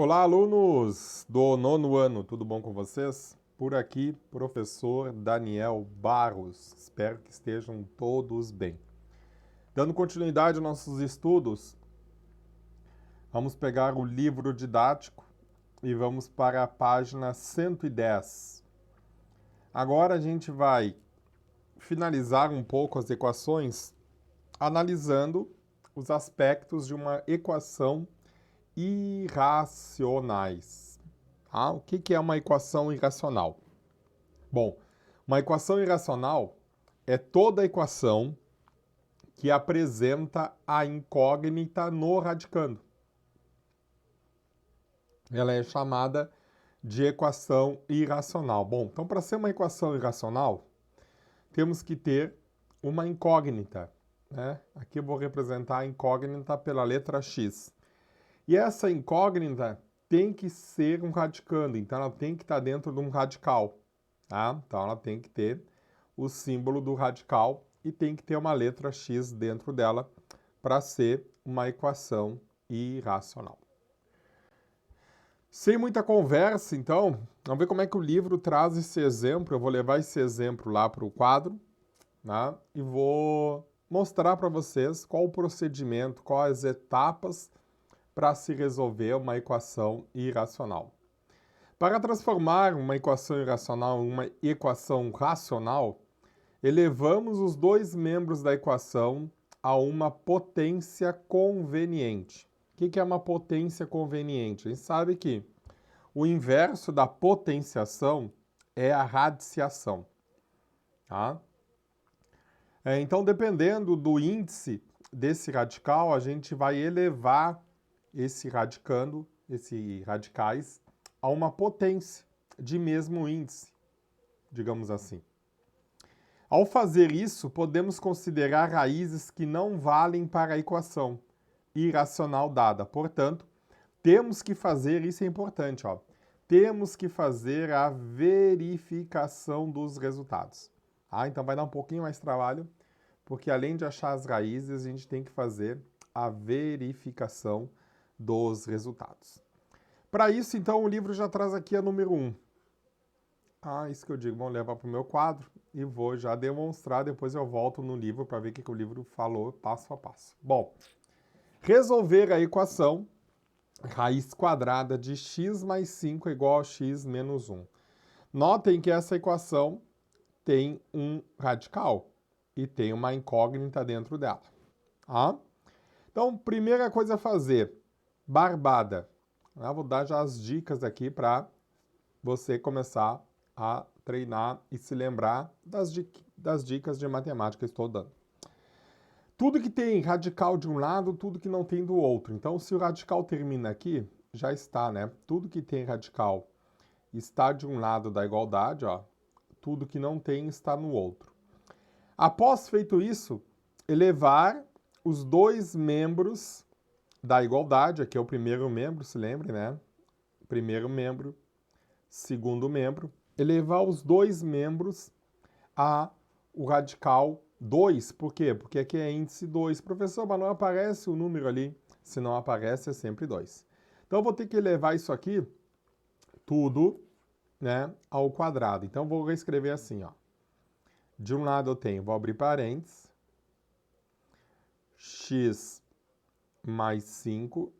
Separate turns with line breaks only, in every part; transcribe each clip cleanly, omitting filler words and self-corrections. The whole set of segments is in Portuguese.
Olá, alunos do nono ano, tudo bom com vocês? Por aqui, professor Daniel Barros. Espero que estejam todos bem. Dando continuidade aos nossos estudos, vamos pegar o livro didático e vamos para a página 110. Agora a gente vai finalizar um pouco as equações analisando os aspectos de uma equação irracionais. Tá? O que é uma equação irracional? Bom, uma equação irracional é toda equação que apresenta a incógnita no radicando. Ela é chamada de equação irracional. Bom, então para ser uma equação irracional, temos que ter uma incógnita, né? Aqui eu vou representar a incógnita pela letra x. E essa incógnita tem que ser um radicando, então ela tem que estar dentro de um radical, tá? Então ela tem que ter o símbolo do radical e tem que ter uma letra x dentro dela para ser uma equação irracional. Sem muita conversa, então, vamos ver como é que o livro traz esse exemplo. Eu vou levar esse exemplo lá para o quadro, né? E vou mostrar para vocês qual o procedimento, quais as etapas para se resolver uma equação irracional. Para transformar uma equação irracional em uma equação racional, elevamos os dois membros da equação a uma potência conveniente. O que é uma potência conveniente? A gente sabe que o inverso da potenciação é a radiciação. Tá? Então, dependendo do índice desse radical, a gente vai elevar esse radicando, esses radicais, a uma potência de mesmo índice, digamos assim. Ao fazer isso, podemos considerar raízes que não valem para a equação irracional dada. Portanto, temos que fazer, isso é importante, ó, temos que fazer a verificação dos resultados. Então vai dar um pouquinho mais de trabalho, porque além de achar as raízes, a gente tem que fazer a verificação dos resultados. Para isso, então, o livro já traz aqui a número 1. Isso que eu digo, vamos levar para o meu quadro e vou já demonstrar, depois eu volto no livro para ver o que o livro falou passo a passo. Bom, resolver a equação raiz quadrada de x mais 5 é igual a x menos 1. Notem que essa equação tem um radical e tem uma incógnita dentro dela. Então, primeira coisa a fazer, barbada. Vou dar já as dicas aqui para você começar a treinar e se lembrar das dicas de matemática que estou dando. Tudo que tem radical de um lado, tudo que não tem do outro. Então, se o radical termina aqui, já está, né? Tudo que tem radical está de um lado da igualdade, ó. Tudo que não tem está no outro. Após feito isso, elevar os dois membros da igualdade, aqui é o primeiro membro, se lembre, né? Primeiro membro, segundo membro, elevar os dois membros a o radical 2. Por quê? Porque aqui é índice 2. Professor, mas não aparece o número ali. Se não aparece, é sempre 2. Então, eu vou ter que elevar isso aqui tudo, né, ao quadrado. Então, vou reescrever assim, ó. De um lado eu tenho, vou abrir parênteses, x mais 5,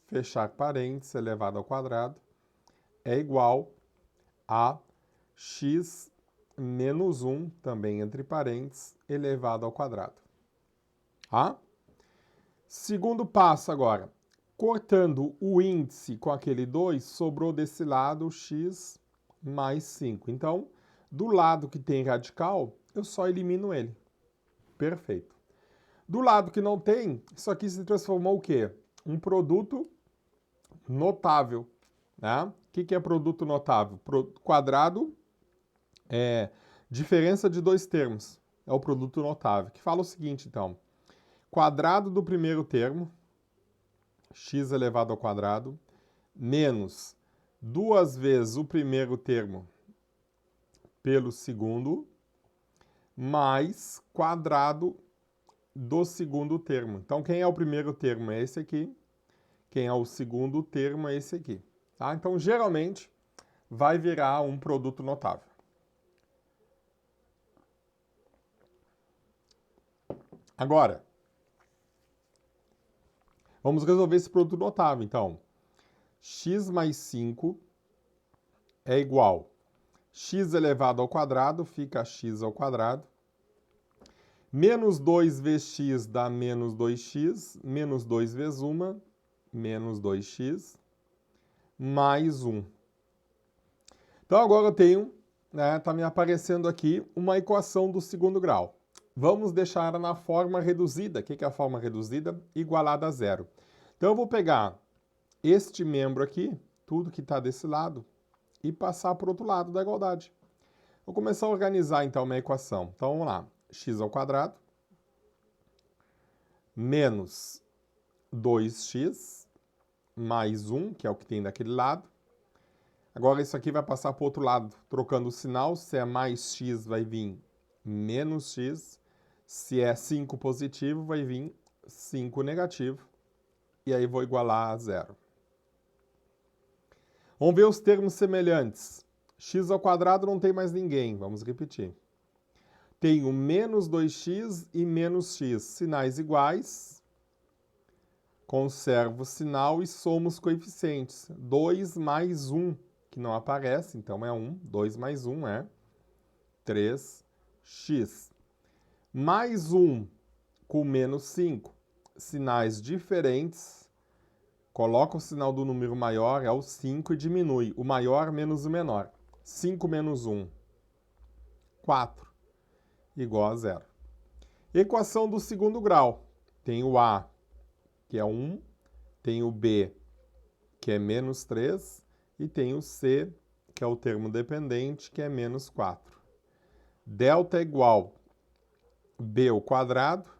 fechar parênteses, elevado ao quadrado, é igual a x menos 1, também entre parênteses, elevado ao quadrado. Segundo passo agora, cortando o índice com aquele 2, sobrou desse lado x mais 5. Então, do lado que tem radical, eu só elimino ele. Perfeito. Do lado que não tem, isso aqui se transformou o quê? Um produto notável. Né? O que é produto notável? Quadrado é diferença de dois termos. É o produto notável. Que fala o seguinte, então. Quadrado do primeiro termo, x elevado ao quadrado, menos 2 vezes o primeiro termo pelo segundo, mais quadrado do segundo termo. Então, quem é o primeiro termo? É esse aqui. Quem é o segundo termo é esse aqui. Tá? Então, geralmente, vai virar um produto notável. Agora, vamos resolver esse produto notável. Então, x mais 5 é igual x elevado ao quadrado, fica x ao quadrado. Menos 2 vezes x dá menos 2x, menos 2 vezes 1, menos 2x, mais 1. Então, agora eu tenho, tá me aparecendo aqui uma equação do segundo grau. Vamos deixar ela na forma reduzida. O que é a forma reduzida? Igualada a zero. Então, eu vou pegar este membro aqui, tudo que está desse lado, e passar para o outro lado da igualdade. Vou começar a organizar, então, a minha equação. Então, vamos lá. X ao quadrado menos 2x mais 1, que é o que tem daquele lado. Agora, isso aqui vai passar para o outro lado, trocando o sinal. Se é mais x, vai vir menos x. Se é 5 positivo, vai vir 5 negativo. E aí vou igualar a zero. Vamos ver os termos semelhantes. X ao quadrado não tem mais ninguém. Vamos repetir. Tenho menos 2x e menos x. Sinais iguais. Conservo o sinal e somo os coeficientes. 2 mais 1, que não aparece, então é 1. 2 mais 1 é 3x. Mais 1 com menos 5. Sinais diferentes. Coloca o sinal do número maior, é o 5, e diminui. O maior menos o menor. 5 menos 1, 4, igual a zero. Equação do segundo grau. Tem o A, que é 1, tem o B, que é menos 3, e tem o C, que é o termo dependente, que é menos 4. Delta é igual B ao quadrado,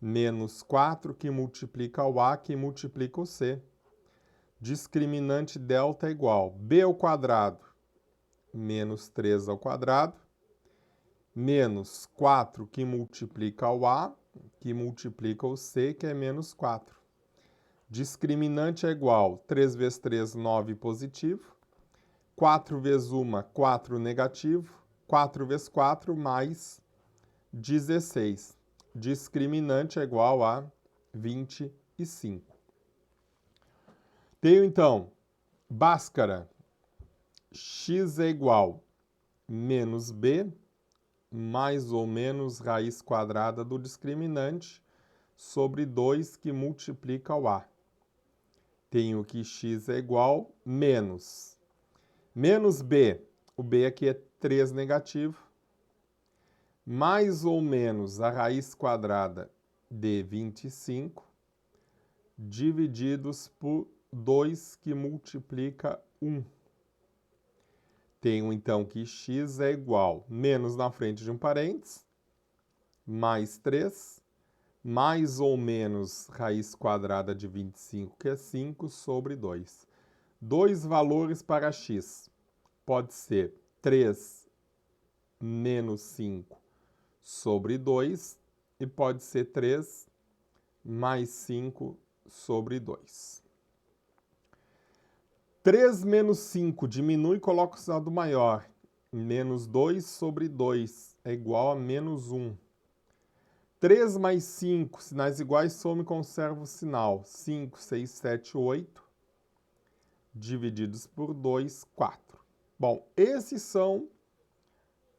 menos 4, que multiplica o A, que multiplica o C. Discriminante delta é igual B ao quadrado, menos 3 ao quadrado, menos 4, que multiplica o A, que multiplica o C, que é menos 4. Discriminante é igual 3 vezes 3, 9 positivo, 4 vezes 1, 4 negativo, 4 vezes 4, mais 16. Discriminante é igual a 25. Tenho, então, Bhaskara, x é igual menos b, mais ou menos raiz quadrada do discriminante, sobre 2 que multiplica o a. Tenho que x é igual menos b, o b aqui é 3 negativo, mais ou menos a raiz quadrada de 25, divididos por 2 que multiplica 1. Tenho, então, que x é igual, menos na frente de um parênteses, mais 3, mais ou menos raiz quadrada de 25, que é 5, sobre 2. Dois valores para x. Pode ser 3 menos 5 sobre 2, e pode ser 3 mais 5 sobre 2. 3 menos 5 diminui e coloca o sinal do maior. Menos 2 sobre 2 é igual a menos 1. 3 mais 5, sinais iguais, soma e conserva o sinal. 5, 6, 7, 8, divididos por 2, 4. Bom, esses são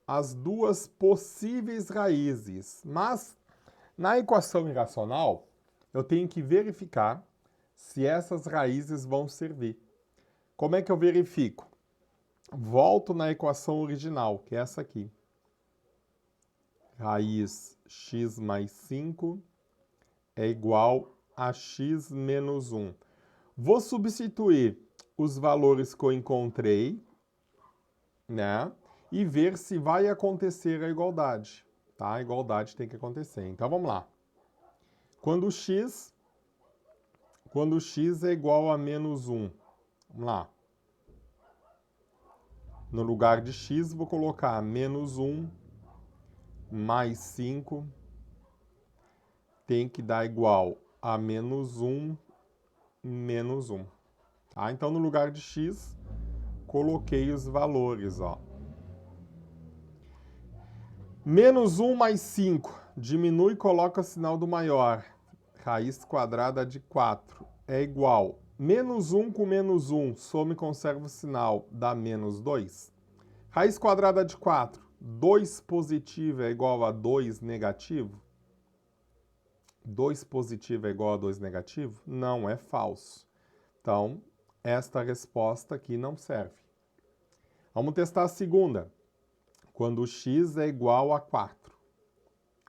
as duas possíveis raízes. Mas, na equação irracional, eu tenho que verificar se essas raízes vão servir. Como é que eu verifico? Volto na equação original, que é essa aqui. Raiz x mais 5 é igual a x menos 1. Vou substituir os valores que eu encontrei, né? E ver se vai acontecer a igualdade. Tá? A igualdade tem que acontecer. Então, vamos lá. Quando x é igual a menos 1, vamos lá. No lugar de x, vou colocar menos 1 mais 5 tem que dar igual a menos 1 menos 1. Tá? Então, no lugar de x, coloquei os valores, ó. Menos 1 mais 5. Diminui e coloca o sinal do maior. Raiz quadrada de 4 é igual. Menos 1 com menos 1, soma e conserva o sinal, dá menos 2. Raiz quadrada de 4, 2 positivo é igual a 2 negativo? 2 positivo é igual a 2 negativo? Não, é falso. Então, esta resposta aqui não serve. Vamos testar a segunda. Quando x é igual a 4.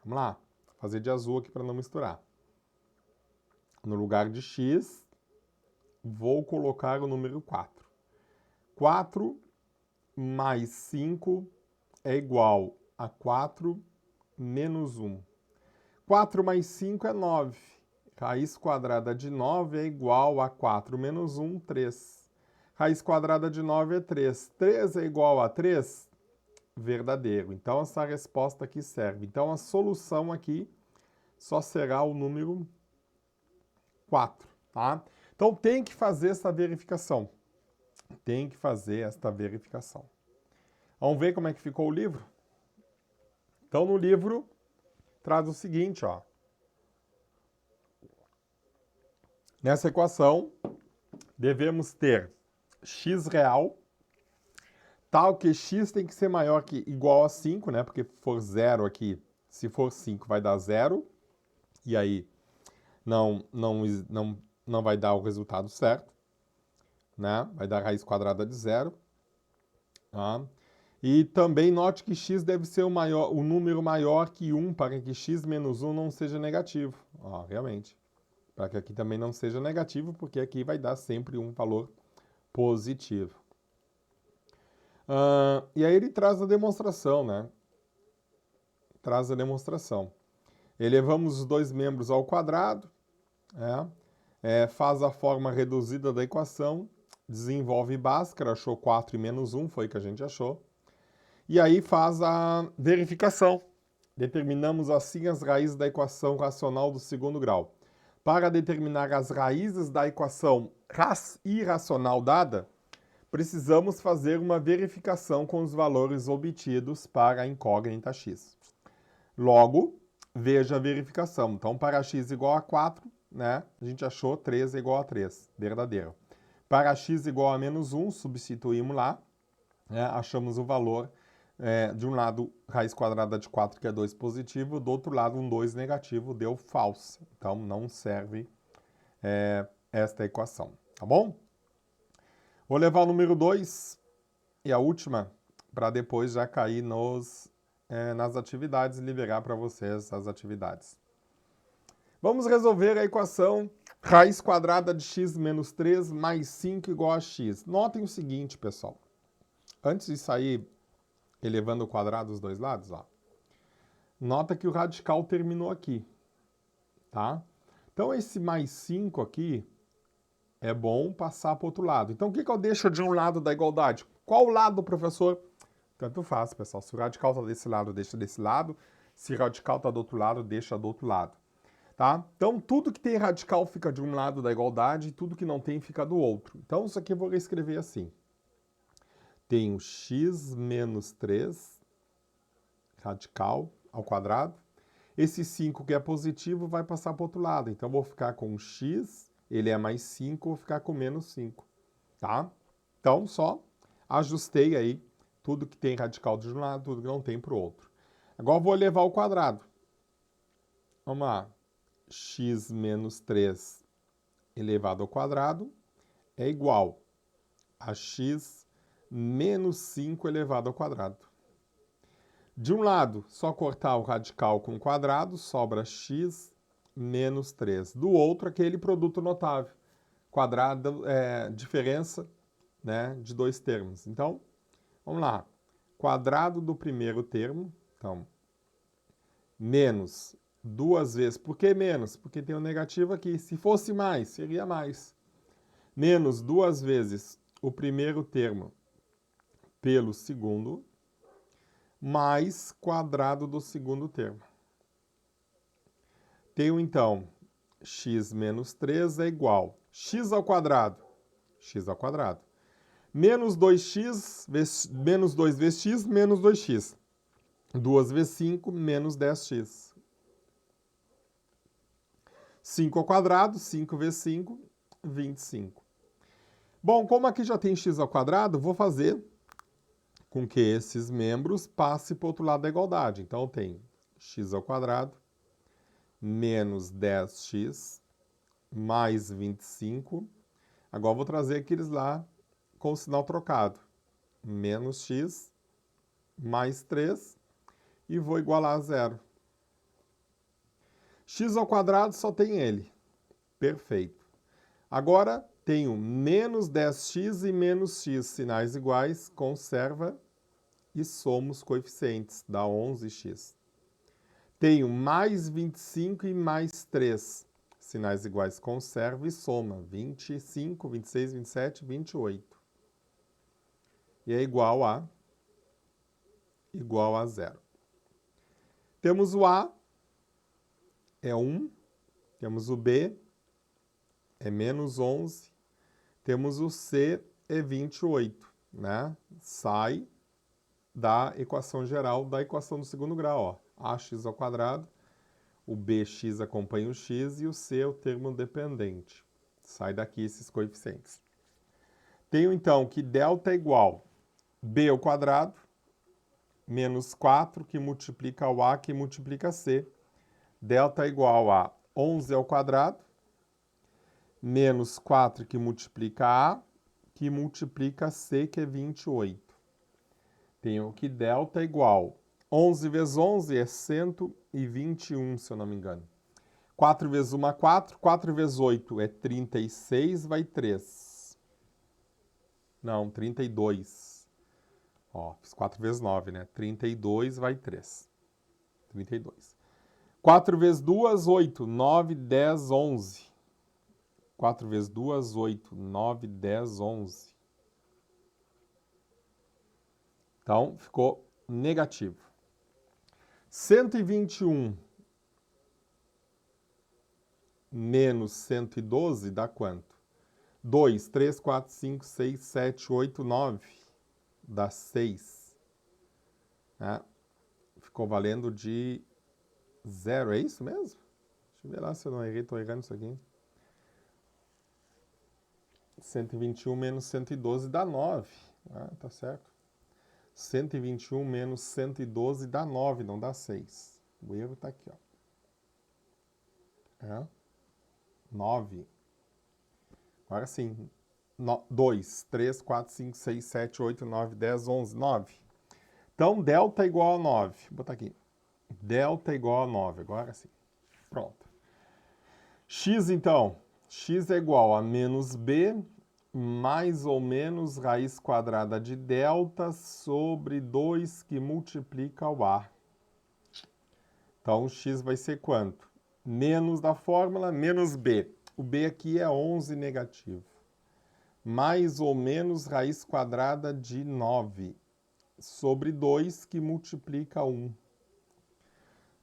Vamos lá, fazer de azul aqui para não misturar. No lugar de x, vou colocar o número 4. 4 mais 5 é igual a 4 menos 1. 4 mais 5 é 9. Raiz quadrada de 9 é igual a 4 menos 1, 3. Raiz quadrada de 9 é 3. 3 é igual a 3? Verdadeiro. Então, essa resposta aqui serve. Então, a solução aqui só será o número 4, tá? Então, tem que fazer essa verificação. Tem que fazer esta verificação. Vamos ver como é que ficou o livro? Então, no livro, traz o seguinte, ó. Nessa equação, devemos ter x real, tal que x tem que ser maior que igual a 5, né? Porque for 0 aqui, se for 5 vai dar 0. E aí não vai dar o resultado certo, né? Vai dar raiz quadrada de 0. Tá? E também note que x deve ser o número maior que 1 para que x menos 1 não seja negativo. Ó, realmente. Para que aqui também não seja negativo, porque aqui vai dar sempre um valor positivo. E aí ele traz a demonstração, né? Traz a demonstração. Elevamos os dois membros ao quadrado, faz a forma reduzida da equação, desenvolve Bhaskara, achou 4 e menos 1, foi que a gente achou. E aí faz a verificação. Determinamos assim as raízes da equação racional do segundo grau. Para determinar as raízes da equação irracional dada, precisamos fazer uma verificação com os valores obtidos para a incógnita x. Logo, veja a verificação. Então, para x igual a 4, né, a gente achou 3 é igual a 3, verdadeiro. Para x igual a menos 1, substituímos lá, né, achamos o valor, de um lado, raiz quadrada de 4, que é 2 positivo, do outro lado, um 2 negativo, deu falso. Então, não serve esta equação, tá bom? Vou levar o número 2 e a última, para depois já cair nas atividades e liberar para vocês as atividades. Vamos resolver a equação raiz quadrada de x menos 3 mais 5 igual a x. Notem o seguinte, pessoal. Antes de sair elevando o quadrado dos dois lados, ó, nota que o radical terminou aqui, tá? Então, esse mais 5 aqui é bom passar para o outro lado. Então, o que eu deixo de um lado da igualdade? Qual lado, professor? Tanto faz, pessoal. Se o radical está desse lado, deixa desse lado. Se o radical está do outro lado, deixa do outro lado. Tá? Então, tudo que tem radical fica de um lado da igualdade e tudo que não tem fica do outro. Então, isso aqui eu vou reescrever assim. Tenho x menos 3 radical ao quadrado. Esse 5 que é positivo vai passar para o outro lado. Então, eu vou ficar com x, ele é mais 5, vou ficar com menos 5. Tá? Então, só ajustei aí tudo que tem radical de um lado, tudo que não tem para o outro. Agora, eu vou elevar ao quadrado. Vamos lá. X menos 3 elevado ao quadrado é igual a x menos 5 elevado ao quadrado. De um lado, só cortar o radical com o quadrado, sobra x menos 3. Do outro, aquele produto notável. Quadrado é diferença, né, de dois termos. Então, vamos lá. Quadrado do primeiro termo, então, menos 2 vezes. Por que menos? Porque tem um negativo aqui. Se fosse mais, seria mais. Menos 2 vezes o primeiro termo pelo segundo, mais quadrado do segundo termo. Tenho, então, x menos 3 é igual. x ao quadrado, x ao quadrado. Menos 2x, menos 2 vezes x, menos 2x. 2 vezes 5, menos 10x. 5 ao quadrado, 5 vezes 5, 25. Bom, como aqui já tem x ao quadrado, vou fazer com que esses membros passem para o outro lado da igualdade. Então, eu tenho x ao quadrado menos 10x mais 25. Agora, eu vou trazer aqueles lá com o sinal trocado. Menos x mais 3 e vou igualar a zero. X ao quadrado só tem ele. Perfeito. Agora, tenho menos 10x e menos x, sinais iguais, conserva e soma os coeficientes, dá 11x. Tenho mais 25 e mais 3, sinais iguais, conserva e soma, 25, 26, 27, 28. E é igual a zero. Temos o A, é 1, temos o B, é menos 11, temos o C, é 28, né? Sai da equação geral da equação do segundo grau, ó. Ax ao quadrado, o bx acompanha o x e o c é o termo dependente. Sai daqui esses coeficientes. Tenho então que delta é igual b ao quadrado menos 4 que multiplica o a que multiplica c. Delta é igual a 11 ao quadrado menos 4 que multiplica a que multiplica c, que é 28. Tenho que delta é igual 11 vezes 11 é 121, se eu não me engano. 4 vezes 1 é 4, 4 vezes 8 é 36, vai 3. Não, 32. Ó, fiz 4 vezes 9, né? 32 vai 3. 32. 4 vezes 2, 8. 9, 10, 11. 4 vezes 2, 8. 9, 10, 11. Então, ficou negativo. 121 menos 112 dá quanto? 2, 3, 4, 5, 6, 7, 8, 9. Dá 6. Né? Ficou valendo de 0, é isso mesmo? Deixa eu ver lá se eu não errei, estou errando isso aqui. 121 menos 112 dá 9. Ah, tá certo. 121 menos 112 dá 9, não dá 6. O erro está aqui, ó. 9. Agora sim. 2, 3, 4, 5, 6, 7, 8, 9, 10, 11, 9. Então, delta é igual a 9. Vou botar aqui. Delta é igual a 9. Agora sim. Pronto. X, então. X é igual a menos b mais ou menos raiz quadrada de delta sobre 2 que multiplica o a. Então, x vai ser quanto? Menos da fórmula, menos b. O b aqui é 11 negativo. Mais ou menos raiz quadrada de 9 sobre 2 que multiplica 1.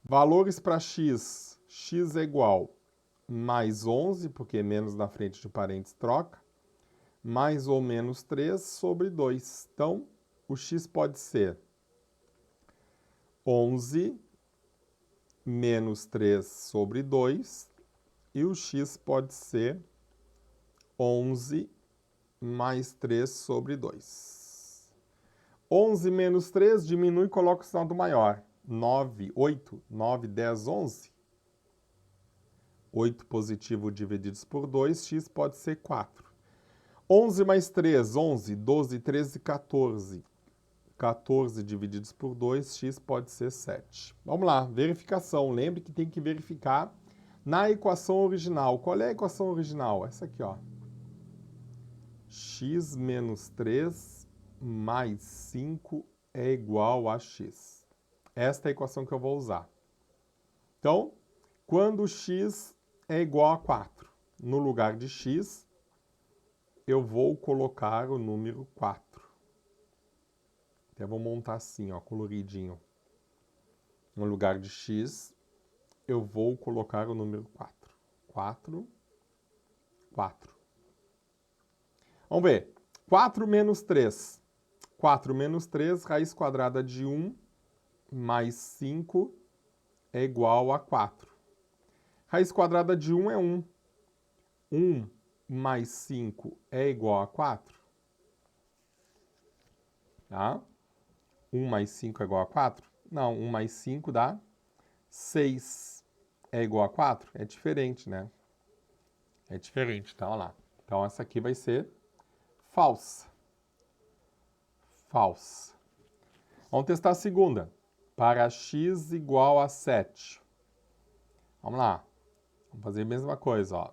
Valores para x. X é igual mais 11, porque menos na frente de parênteses troca, mais ou menos 3 sobre 2. Então, o x pode ser 11 menos 3 sobre 2 e o x pode ser 11 mais 3 sobre 2. 11 menos 3 diminui e coloca o sinal do maior. 9, 8, 9, 10, 11. 8 positivo divididos por 2, x pode ser 4. 11 mais 3, 11, 12, 13, 14. 14 divididos por 2, x pode ser 7. Vamos lá, verificação. Lembre que tem que verificar na equação original. Qual é a equação original? Essa aqui, ó. X menos 3 mais 5 é igual a x. Esta é a equação que eu vou usar. Então, quando x é igual a 4, no lugar de x, eu vou colocar o número 4. Até vou montar assim, ó, coloridinho. No lugar de x, eu vou colocar o número 4. 4, 4. Vamos ver. 4 menos 3. 4 menos 3, raiz quadrada de 1 mais 5 é igual a 4. Raiz quadrada de 1 é 1. 1 mais 5 é igual a 4. Tá? 1 mais 5 é igual a 4? Não, 1 mais 5 dá 6. É igual a 4? É diferente, né? É diferente, então, olha lá. Então, essa aqui vai ser falsa. Falsa. Vamos testar a segunda. Para x igual a 7. Vamos lá. Vamos fazer a mesma coisa, ó.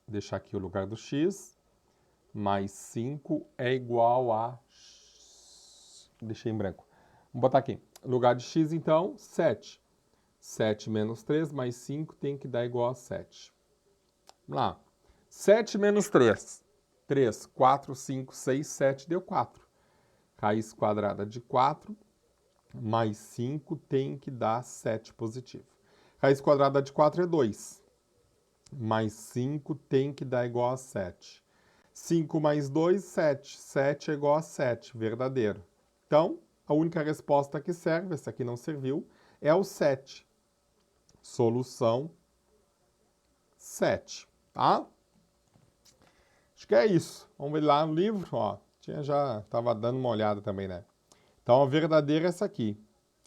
Deixar aqui o lugar do x. Mais 5 é igual a... Deixei em branco. Vamos botar aqui. Lugar de x, então, 7. 7 menos 3 mais 5 tem que dar igual a 7. Vamos lá. 7 menos 3. 3, 4, 5, 6, 7 deu 4. Raiz quadrada de 4 mais 5 tem que dar 7 positivo. Raiz quadrada de 4 é 2. Mais 5 tem que dar igual a 7. 5 mais 2, 7. 7 é igual a 7, verdadeiro. Então, a única resposta que serve, essa aqui não serviu, é o 7. Solução 7, tá? Acho que é isso. Vamos ver lá no livro, ó. Já estava dando uma olhada também, né? Então, a verdadeira é essa aqui,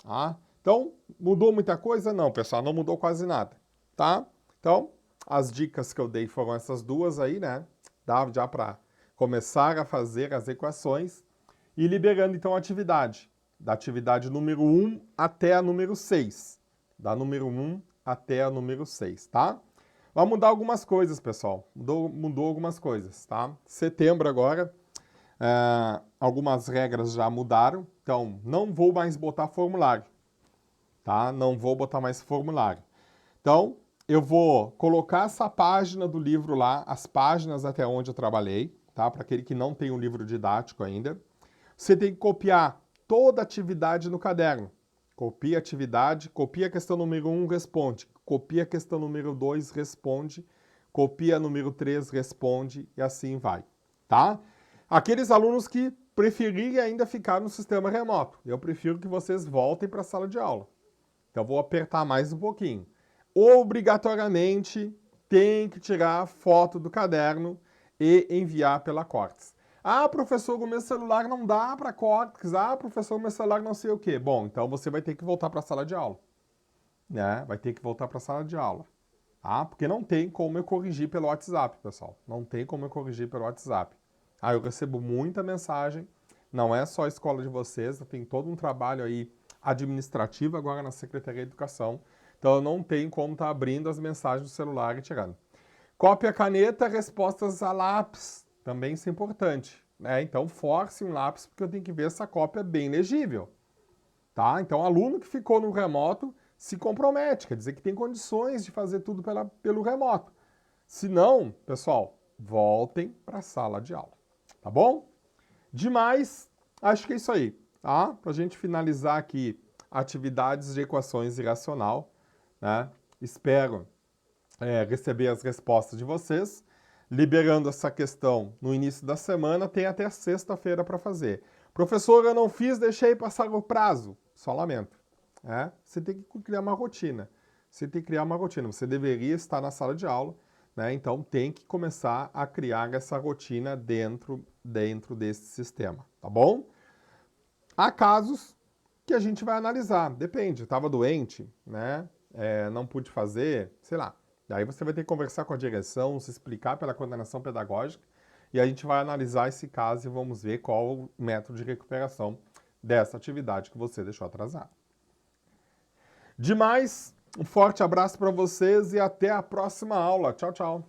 tá? Então, mudou muita coisa? Não, pessoal, não mudou quase nada, tá? Então, as dicas que eu dei foram essas duas aí, né? Dá já para começar a fazer as equações e liberando, então, a atividade. Da atividade número 1 até a número 6. Da número 1 até a número 6, tá? Vai mudar algumas coisas, pessoal. Mudou algumas coisas, tá? Setembro agora, algumas regras já mudaram. Então, não vou mais botar formulário, tá? Não vou botar mais formulário. Então, eu vou colocar essa página do livro lá, as páginas até onde eu trabalhei, tá? Para aquele que não tem um livro didático ainda. Você tem que copiar toda a atividade no caderno. Copia a atividade, copia a questão número 1, responde. Copia a questão número 2, responde. Copia a número 3, responde e assim vai, tá? Aqueles alunos que preferirem ainda ficar no sistema remoto, eu prefiro que vocês voltem para a sala de aula. Então, vou apertar mais um pouquinho. Obrigatoriamente, tem que tirar foto do caderno e enviar pela Cortes. Ah, professor, o meu celular não dá para Cortes. Ah, professor, o meu celular não sei o quê. Bom, então você vai ter que voltar para a sala de aula. Né? Vai ter que voltar para a sala de aula. Tá? Porque não tem como eu corrigir pelo WhatsApp, pessoal. Não tem como eu corrigir pelo WhatsApp. Ah, eu recebo muita mensagem. Não é só a escola de vocês, tem todo um trabalho aí administrativo agora na Secretaria de Educação. Então, eu não tenho como estar abrindo as mensagens do celular e tirando. Cópia caneta, respostas a lápis. Também isso é importante, né? Então, force um lápis, porque eu tenho que ver essa cópia bem legível, tá? Então, aluno que ficou no remoto se compromete, quer dizer que tem condições de fazer tudo pelo remoto. Se não, pessoal, voltem para a sala de aula, tá bom? Demais, acho que é isso aí, tá? Para a gente finalizar aqui atividades de equações irracional, né? Espero receber as respostas de vocês. Liberando essa questão no início da semana, tem até sexta-feira para fazer. Professor, eu não fiz, deixei passar o prazo. Só lamento. Você tem que criar uma rotina. Você tem que criar uma rotina. Você deveria estar na sala de aula, né? Então tem que começar a criar essa rotina dentro desse sistema, tá bom? Há casos que a gente vai analisar. Depende, estava doente, né? Não pude fazer, sei lá. Daí você vai ter que conversar com a direção, se explicar pela coordenação pedagógica e a gente vai analisar esse caso e vamos ver qual o método de recuperação dessa atividade que você deixou atrasada. Demais, um forte abraço para vocês e até a próxima aula. Tchau, tchau.